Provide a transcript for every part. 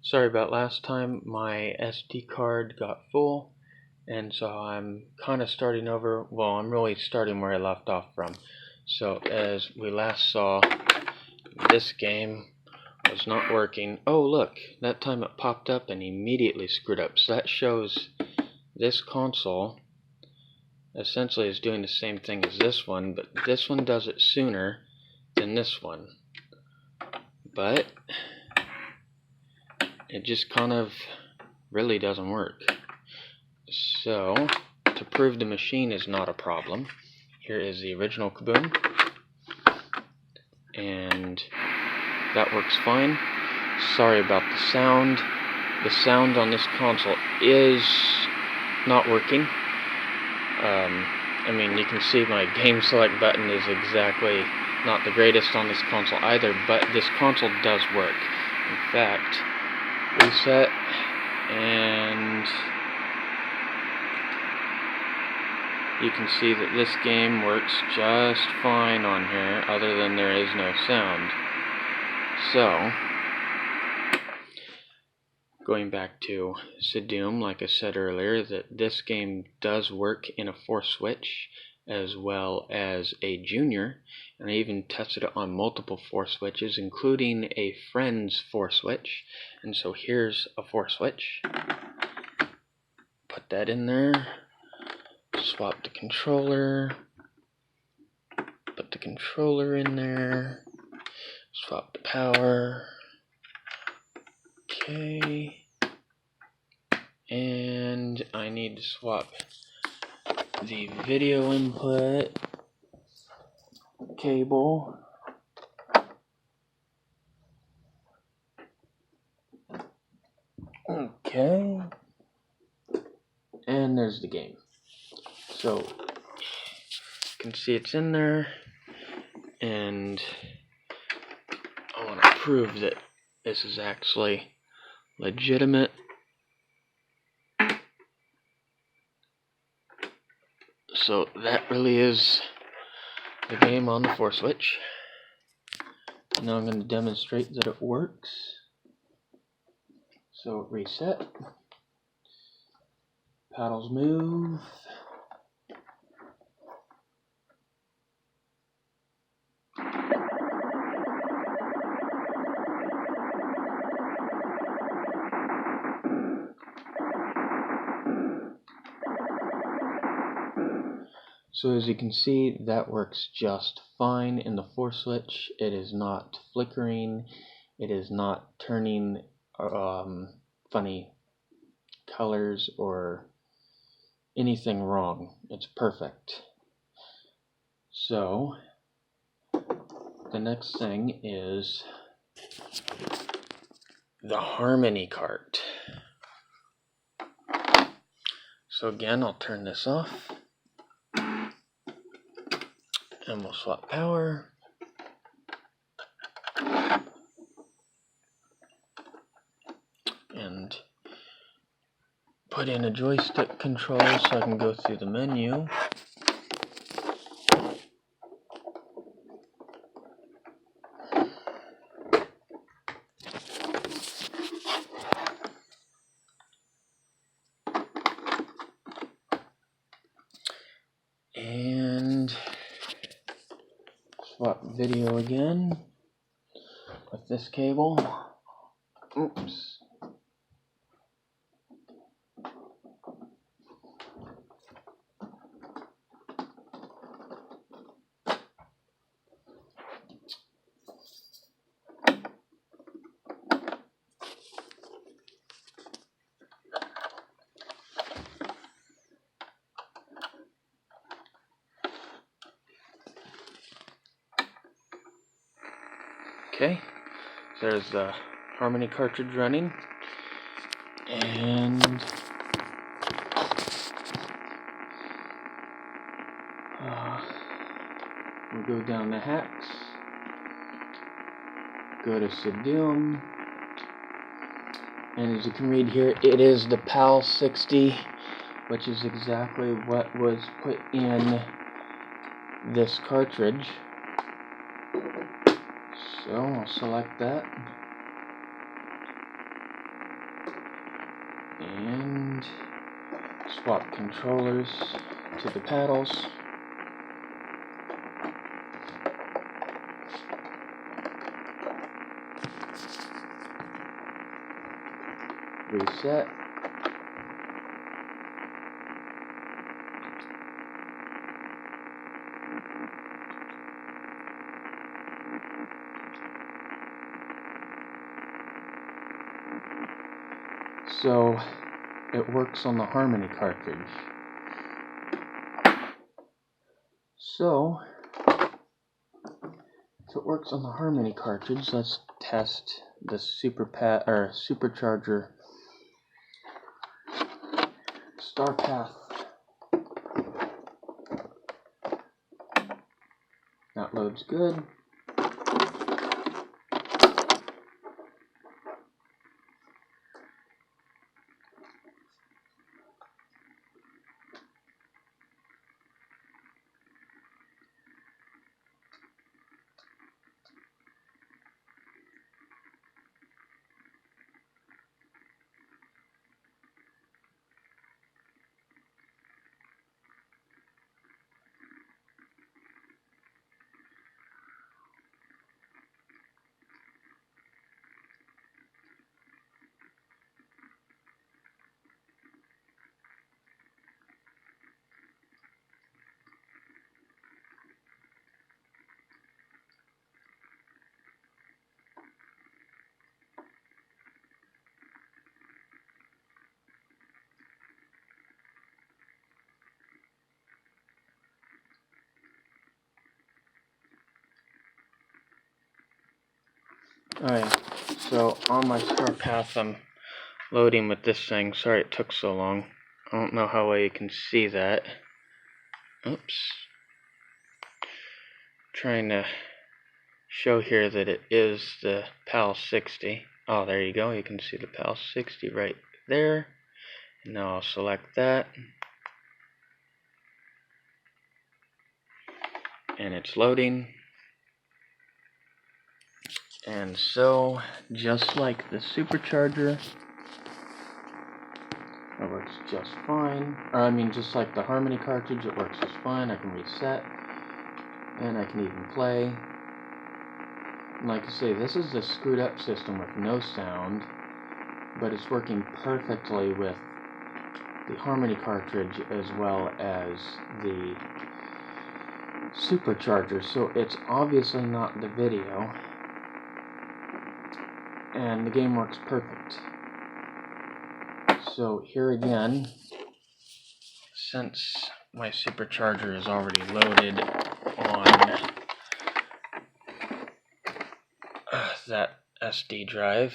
Sorry about last time, my SD card got full, and so I'm kind of starting over. Well, I'm really starting where I left off from. So as we last saw, this game was not working. Oh look, that time it popped up and immediately screwed up. So that shows this console essentially is doing the same thing as this one, but this one does it sooner than this one. But it just kind of really doesn't work. So, to prove the machine is not a problem, here is the original Kaboom, and that works fine. Sorry about the sound. The sound on this console is not working. I mean, you can see my game select button is exactly not the greatest on this console either, but this console does work. In fact, reset, and you can see that this game works just fine on here, other than there is no sound. So, going back to Sadoom, like I said earlier, that this game does work in a 4-switch as well as a junior, and I even tested it on multiple 4-switches, including a friend's 4-switch. And so here's a 4-switch. Put that in there. Swap the controller, put the controller in there, swap the power, okay, and I need to swap the video input cable, okay, and there's the game. So you can see it's in there, and I want to prove that this is actually legitimate. So that really is the game on the 4-switch. Now I'm going to demonstrate that it works. So reset, paddles move, so as you can see, that works just fine in the 4-switch. It is not flickering, it is not turning funny colors or anything wrong. It's perfect. So the next thing is the harmony cart. So again, I'll turn this off, and we'll swap power. And put in a joystick controller so I can go through the menu. And swap video again with this cable. Oops. Okay, so there's the harmony cartridge running, and we'll go down the hacks, go to Sadoom, and as you can read here, it is the PAL 60, which is exactly what was put in this cartridge. So I'll select that. And swap controllers to the paddles. Reset. So it works on the Harmony cartridge. So if it works on the Harmony cartridge, let's test the supercharger star path. That loads good. Alright, so on my star path I'm loading with this thing. Sorry it took so long. I don't know how well you can see that. Oops. Trying to show here that it is the PAL 60. Oh, there you go. You can see the PAL 60 right there. And now I'll select that. And it's loading. And so, just like the supercharger, it works just fine. Just like the Harmony cartridge, it works just fine. I can reset, and I can even play. And like I say, this is a screwed up system with no sound, but it's working perfectly with the Harmony cartridge as well as the supercharger. So it's obviously not the video, and the game works perfect. So here again, since my supercharger is already loaded on that SD drive,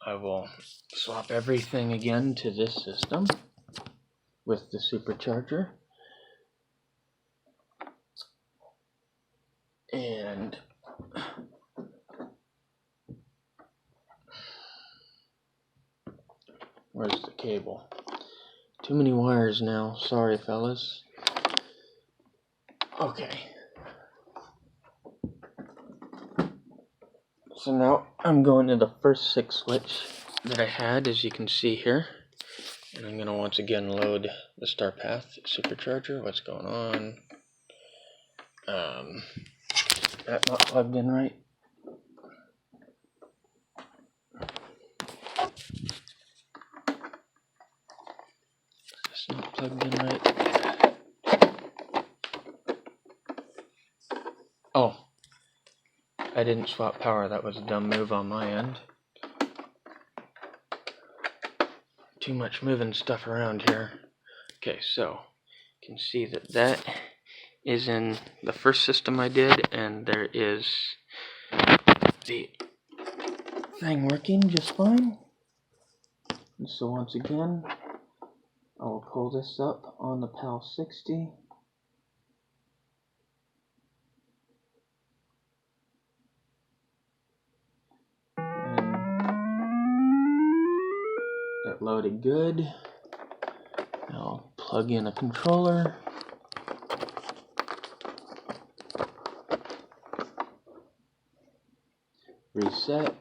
I will swap everything again to this system with the supercharger. And where's the cable? Too many wires now. Sorry, fellas. Okay. So now I'm going to the first 6 switch that I had, as you can see here. And I'm going to once again load the star path supercharger. What's going on? That not plugged in right. It's not plugged in right. Oh, I didn't swap power. That was a dumb move on my end. Too much moving stuff around here. Okay, so you can see that that is in the first system I did, and there is the thing working just fine. And so once again, I will pull this up on the PAL 60. It loaded good. I'll plug in a controller. Reset.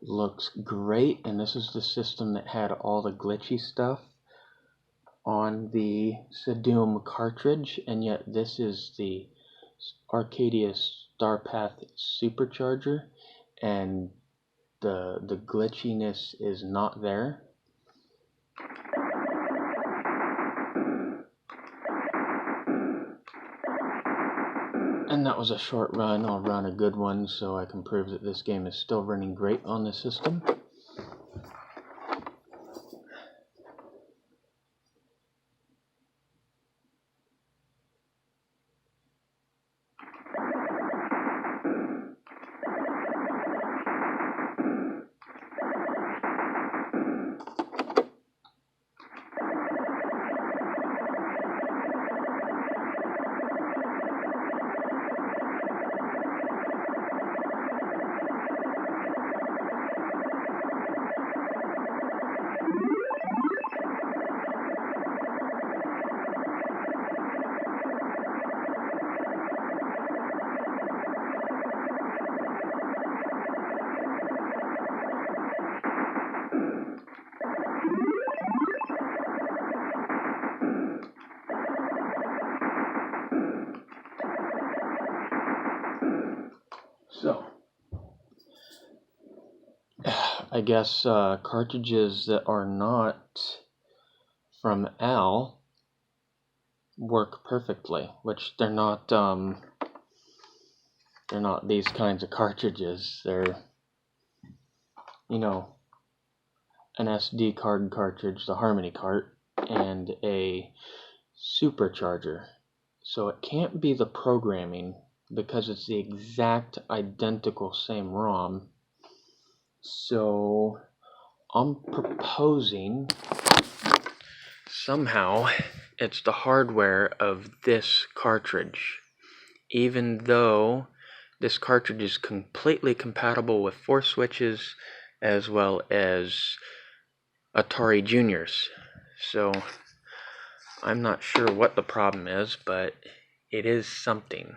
looks great, and this is the system that had all the glitchy stuff on the Sadoom cartridge, and yet this is the Arcadia Starpath supercharger, and the glitchiness is not there. And that was a short run. I'll run a good one so I can prove that this game is still running great on the system. So, I guess cartridges that are not from Al work perfectly, which they're not these kinds of cartridges. They're, you know, an SD card cartridge, the Harmony cart, and a supercharger. So it can't be the programming because it's the exact identical same ROM. So I'm proposing somehow it's the hardware of this cartridge, even though this cartridge is completely compatible with 4 switches as well as Atari Juniors. So I'm not sure what the problem is, but it is something.